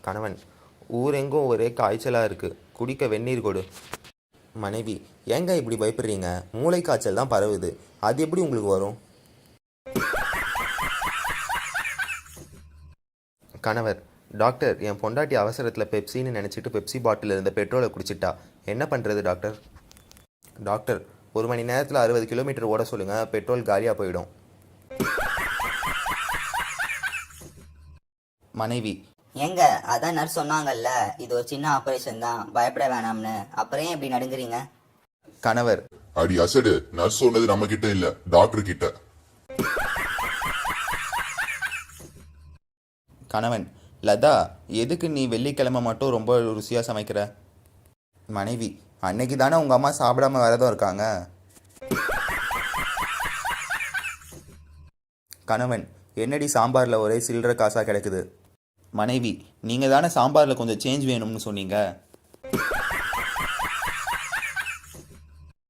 கணவன், ஊரெங்கும் ஒரே காய்ச்சலாக இருக்குது, குடிக்க வெந்நீர் கொடு. மனைவி, ஏங்க இப்படி பயப்படுறீங்க? மூளை காய்ச்சல் தான் பரவுது, அது எப்படி உங்களுக்கு வரும்? கணவர், டாக்டர், என் பொண்டாட்டி அவசரத்தில் பெப்சின்னு நினச்சிட்டு பெப்சி பாட்டில் இருந்த பெட்ரோலை குடிச்சிட்டா, என்ன பண்ணுறது டாக்டர்? டாக்டர், 1 மணி நேரத்தில் 60 கிலோமீட்டர் ஓட சொல்லுங்கள், பெட்ரோல் காலியாக போயிடும். மனைவி, ஏங்க அதான் நர்ஸ் சொன்னாங்கல்ல, இது ஒரு சின்ன ஆபரேஷன் தான், பயப்பட வேணாம்னு. அப்புறம் ஏன் இப்படி நடுங்குறீங்க? கணவர், அடி அசடு, நர்ஸ் சொன்னது நம்ம கிட்ட இல்ல, டாக்டர் கிட்ட. கணவன், லதா, எதுக்கு நீ வெள்ளிக்கிழமை மட்டும் ரொம்ப ருசியாக சமைக்கிற? மனைவி, அன்னைக்கு தானே உங்கள் அம்மா சாப்பிடாம வரதும் இருக்காங்க. கணவன், என்னடி சாம்பாரில் ஒரே சில்லற காசாக கிடக்குது? மனைவி, நீங்கள் தானே சாம்பாரில் கொஞ்சம் சேஞ்ச் வேணும்னு சொன்னீங்க.